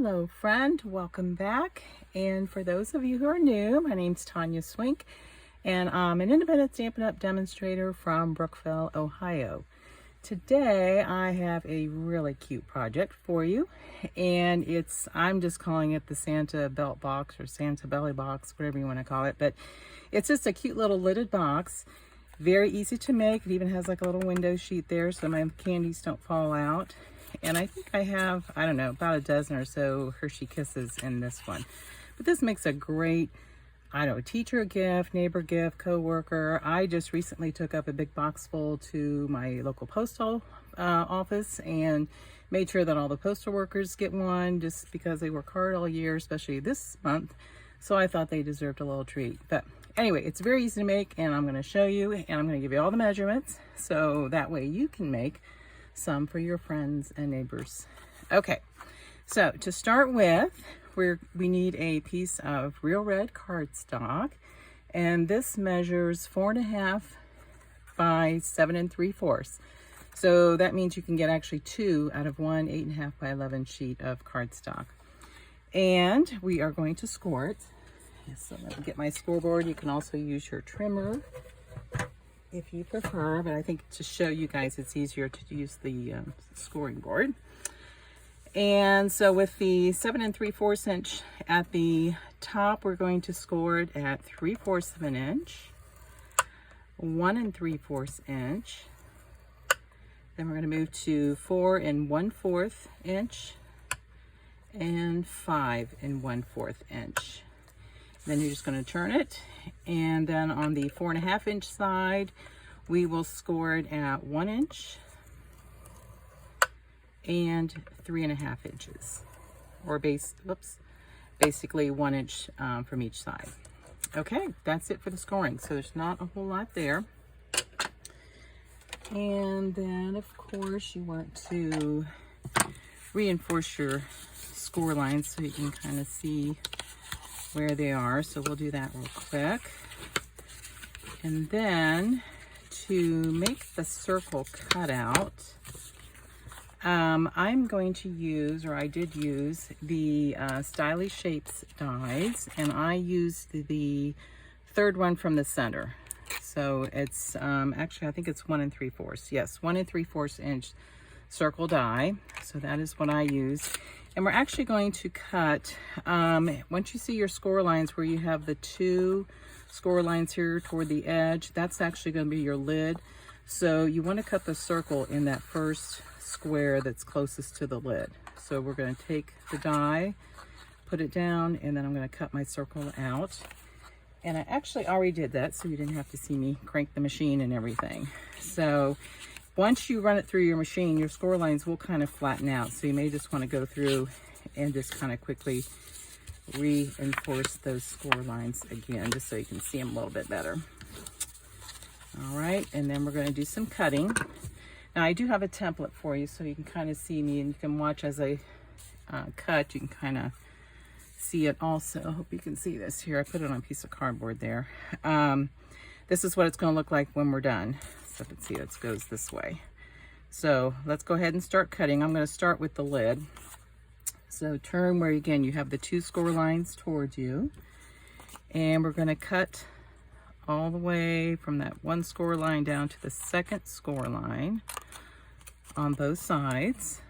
Hello friend, welcome back. And for those of you who are new, my name's Tanya Swink and I'm an independent Stampin' Up! Demonstrator from Brookville, Ohio. Today I have a really cute project for you, and I'm just calling it the Santa belt box or Santa belly box, whatever you want to call it, but it's just a cute little lidded box. Very easy to make. It even has like a little window sheet there so my candies don't fall out. And I think I have, I don't know, about a dozen or so Hershey Kisses in this one. But this makes a great, I don't know, teacher gift, neighbor gift, co-worker. I just recently took up a big box full to my local postal office and made sure that all the postal workers get one just because they work hard all year, especially this month. So I thought they deserved a little treat. But anyway, it's very easy to make, and I'm going to show you, and I'm going to give you all the measurements so that way you can make some for your friends and neighbors. Okay, so to start with, we need a piece of real red cardstock, and this measures 4.5 by 7 3/4. So that means you can get actually two out of one 8.5 by 11 sheet of cardstock. And we are going to score it. So let me get my scoreboard. You can also use your trimmer if you prefer, but I think to show you guys it's easier to use the scoring board. And so with the 7 3/4 inch at the top, we're going to score it at 3/4 of an inch, 1 3/4 inch. Then we're going to move to 4 1/4 inch and 5 1/4 inch. Then you're just going to turn it, and then on the 4.5 inch side, we will score it at 1 inch and 3.5 inches, or basically 1 inch from each side. Okay, that's it for the scoring. So there's not a whole lot there. And then, of course, you want to reinforce your score lines so you can kind of see where they are. So we'll do that real quick. And then to make the circle cutout, I'm going to use, or I did use, the Stylish Shapes dies, and I used the third one from the center. So it's actually, I think it's 1 3/4. Yes, 1 3/4 inch circle die. So that is what I use. And we're actually going to cut, once you see your score lines where you have the two score lines here toward the edge, that's actually going to be your lid. So you want to cut the circle in that first square that's closest to the lid. So we're going to take the die, put it down, and then I'm going to cut my circle out. And I actually already did that, so you didn't have to see me crank the machine and everything. So once you run it through your machine, your score lines will kind of flatten out. So you may just want to go through and just kind of quickly reinforce those score lines again, just so you can see them a little bit better. All right, and then we're going to do some cutting. Now I do have a template for you so you can kind of see me, and you can watch as I cut. You can kind of see it also. I hope you can see this here. I put it on a piece of cardboard there. This is what it's going to look like when we're done. So let's see, it goes this way. So let's go ahead and start cutting. I'm going to start with the lid. So turn where, again, you have the two score lines towards you, and we're going to cut all the way from that one score line down to the second score line on both sides.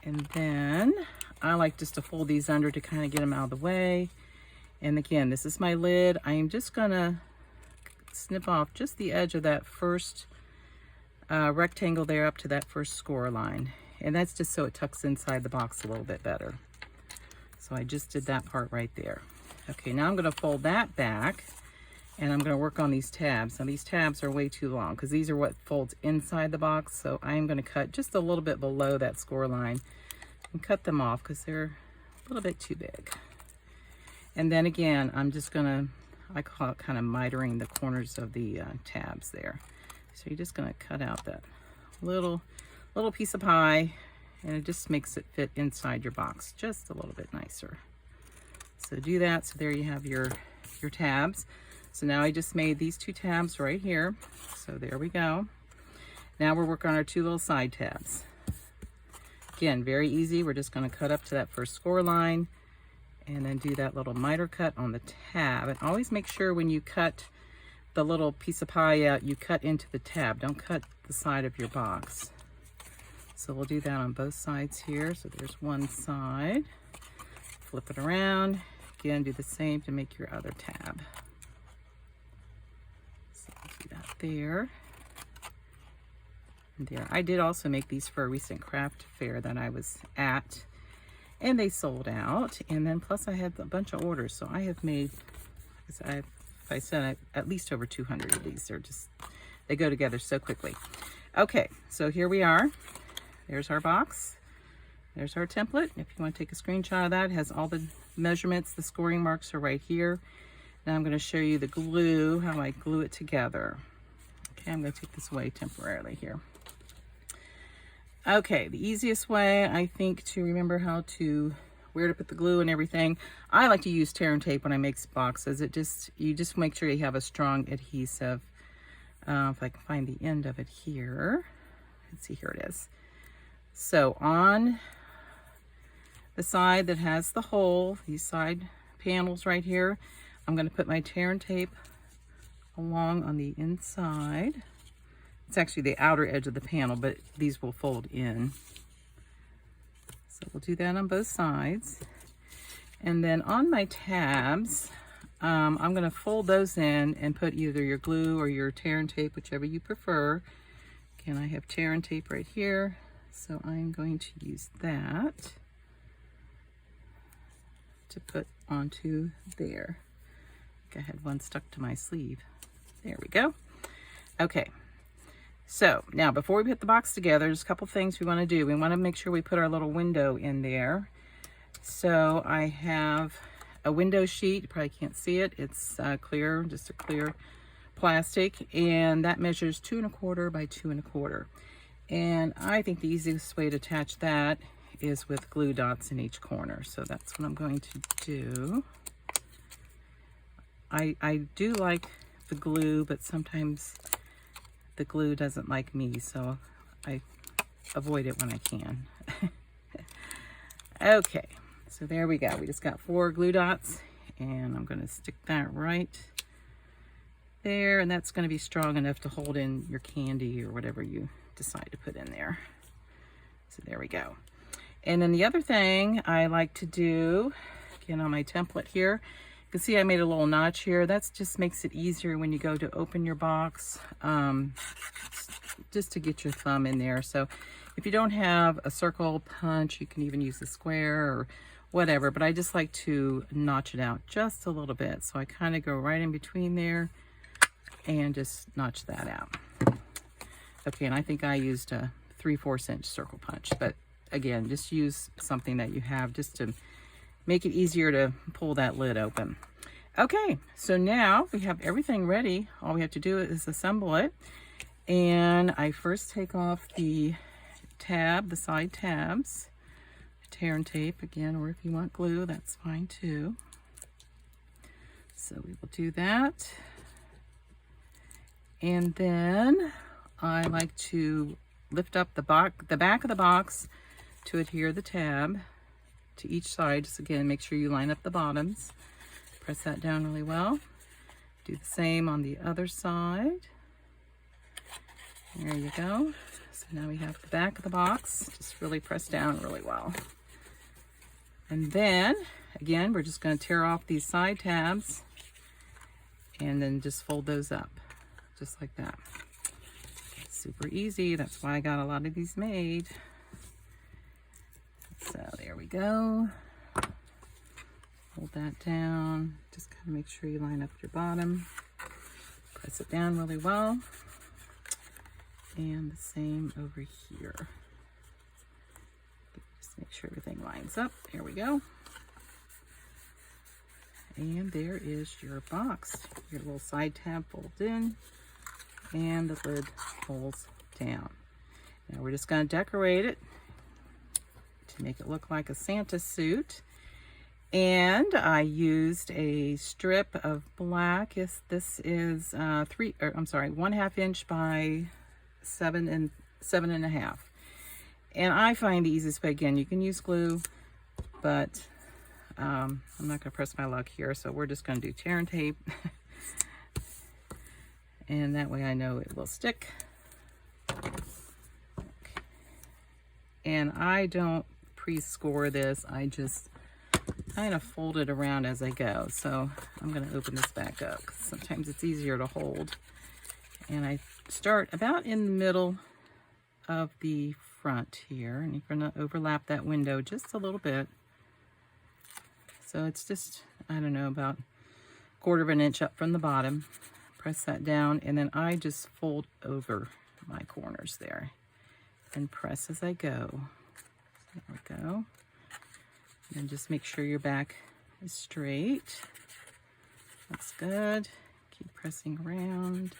And then I like just to fold these under to kind of get them out of the way. And again, this is my lid. I am just going to snip off just the edge of that first rectangle there up to that first score line. And that's just so it tucks inside the box a little bit better. So I just did that part right there. Okay, now I'm going to fold that back, and I'm going to work on these tabs. Now these tabs are way too long because these are what folds inside the box. So I'm going to cut just a little bit below that score line and cut them off because they're a little bit too big. And then again, I'm just going to, I call it kind of mitering the corners of the tabs there. So you're just going to cut out that little piece of pie, and it just makes it fit inside your box just a little bit nicer. So do that. So there you have your tabs. So now I just made these two tabs right here. So there we go. Now we're working on our two little side tabs. Again, very easy. We're just going to cut up to that first score line and then do that little miter cut on the tab. And always make sure when you cut the little piece of pie out, you cut into the tab. Don't cut the side of your box. So we'll do that on both sides here. So there's one side. Flip it around. Again, do the same to make your other tab. So we'll do that there. And there. I did also make these for a recent craft fair that I was at, and they sold out. And then plus I had a bunch of orders, so I have made, if I said at least over 200 of these. They go together so quickly. Okay, so here we are. There's our box. There's our template. If you want to take a screenshot of that, it has all the measurements. The scoring marks are right here. Now I'm going to show you the glue, how I glue it together. Okay, I'm going to take this away temporarily here. Okay, the easiest way, I think, to remember where to put the glue and everything, I like to use tear and tape when I make boxes. You just make sure you have a strong adhesive. If I can find the end of it here. Let's see, here it is. So on the side that has the hole, these side panels right here, I'm going to put my tear and tape along on the inside. It's actually the outer edge of the panel, but these will fold in. So we'll do that on both sides. And then on my tabs, I'm going to fold those in and put either your glue or your tear and tape, whichever you prefer. Again, I have tear and tape right here, so I'm going to use that to put onto there. I think I had one stuck to my sleeve. There we go. Okay. So now before we put the box together, there's a couple things we want to do. We want to make sure we put our little window in there. So I have a window sheet. You probably can't see it. It's clear, just a clear plastic, and that measures 2 1/4 by 2 1/4. And I think the easiest way to attach that is with glue dots in each corner. So that's what I'm going to do. I do like the glue, but sometimes the glue doesn't like me, so I avoid it when I can. Okay, so there we go. We just got 4 glue dots, and I'm going to stick that right there, and that's going to be strong enough to hold in your candy or whatever you decide to put in there. So there we go. And then the other thing I like to do, again on my template here, you can see I made a little notch here. That just makes it easier when you go to open your box, just to get your thumb in there. So if you don't have a circle punch, you can even use a square or whatever, but I just like to notch it out just a little bit. So I kind of go right in between there and just notch that out. Okay, and I think I used a 3/4 inch circle punch, but again, just use something that you have just to make it easier to pull that lid open. Okay, so now we have everything ready. All we have to do is assemble it. And I first take off the tab, the side tabs, tear and tape again, or if you want glue, that's fine too. So we will do that. And then I like to lift up the back of the box to adhere the tab to each side. Just again, make sure you line up the bottoms. Press that down really well. Do the same on the other side. There you go. So now we have the back of the box. Just really press down really well. And then, again, we're just going to tear off these side tabs and then just fold those up, just like that. It's super easy. That's why I got a lot of these made. So there we go. Hold that down. Just kind of make sure you line up your bottom. Press it down really well. And the same over here. Just make sure everything lines up. There we go. And there is your box. Your little side tab folds in and the lid folds down. Now we're just going to decorate it to make it look like a Santa suit. And I used a strip of black. Yes, this is 1/2 inch by 7 1/2. And I find the easiest way, again, you can use glue, but I'm not going to press my luck here, so we're just going to do tear and tape. And that way I know it will stick. And I don't pre-score this, I just kind of fold it around as I go. So I'm going to open this back up, 'cause sometimes it's easier to hold. And I start about in the middle of the front here, and you're going to overlap that window just a little bit. So it's just, I don't know, about 1/4 of an inch up from the bottom. Press that down, and then I just fold over my corners there and press as I go. There we go. And just make sure your back is straight. That's good. Keep pressing around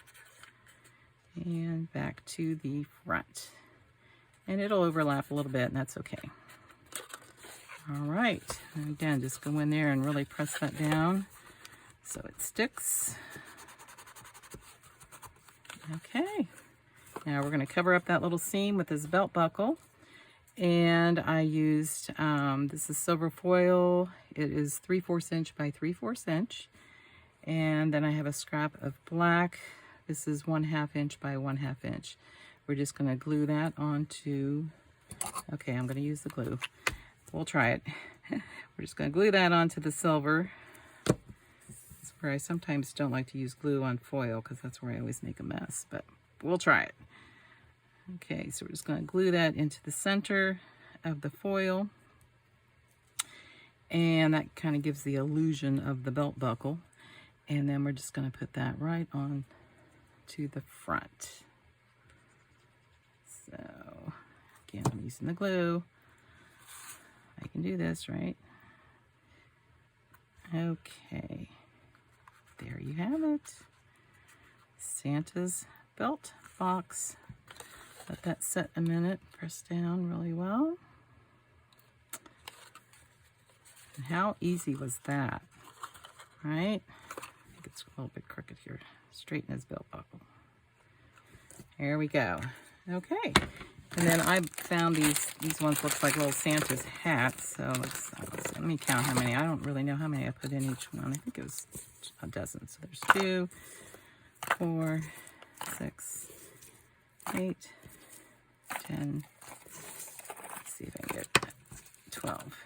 and back to the front. And it'll overlap a little bit, and that's okay. All right, and again, just go in there and really press that down so it sticks. Okay, now we're going to cover up that little seam with this belt buckle. And I used, this is silver foil. It is 3/4 inch by 3/4 inch. And then I have a scrap of black. This is 1/2 inch by 1/2 inch. We're just going to glue that onto, okay, I'm going to use the glue. We'll try it. We're just going to glue that onto the silver. That's where I sometimes don't like to use glue on foil, because that's where I always make a mess, but we'll try it. Okay, so we're just going to glue that into the center of the foil. And that kind of gives the illusion of the belt buckle. And then we're just going to put that right on to the front. So, again, I'm using the glue. I can do this, right? Okay. There you have it. Santa's belt box. Let that set a minute. Press down really well. And how easy was that? Right? I think it's a little bit crooked here. Straighten his belt buckle. There we go. Okay. And then I found these ones look like little Santa's hats. So let me count how many. I don't really know how many I put in each one. I think it was a dozen. So there's 2, 4, 6, 8, 10. Let's see if I can get 12.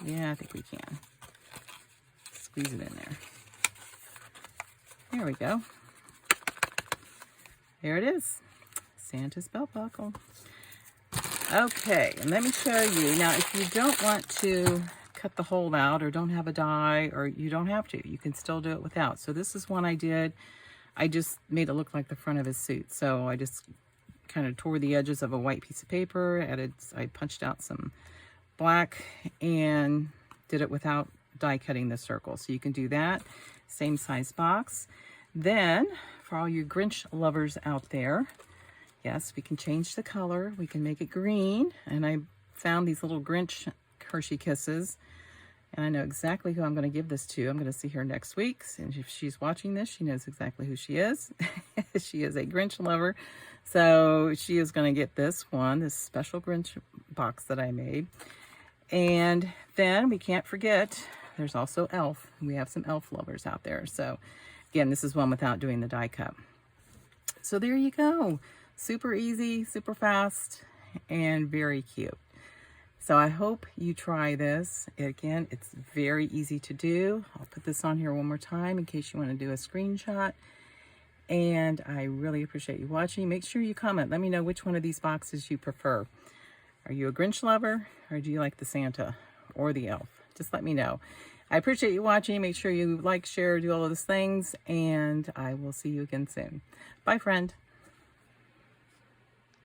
Yeah, I think we can. Squeeze it in there. There we go. There it is. Santa's belt buckle. Okay, and let me show you. Now, if you don't want to cut the hole out or don't have a die, or you don't have to, you can still do it without. So this is one I did. I just made it look like the front of his suit. So I just kind of tore the edges of a white piece of paper, I punched out some black and did it without die cutting the circle. So you can do that. Same size box. Then, for all you Grinch lovers out there, yes, we can change the color. We can make it green. And I found these little Grinch Hershey Kisses. And I know exactly who I'm going to give this to. I'm going to see her next week. And if she's watching this, she knows exactly who she is. She is a Grinch lover. So she is going to get this one, this special Grinch box that I made. And then we can't forget, there's also Elf. We have some Elf lovers out there. So again, this is one without doing the die cut. So there you go. Super easy, super fast, and very cute. So I hope you try this. Again, it's very easy to do. I'll put this on here one more time in case you want to do a screenshot. And I really appreciate you watching. Make sure you comment. Let me know which one of these boxes you prefer. Are you a Grinch lover, or do you like the Santa or the Elf? Just let me know. I appreciate you watching. Make sure you like, share, do all of those things, and I will see you again soon. Bye, friend.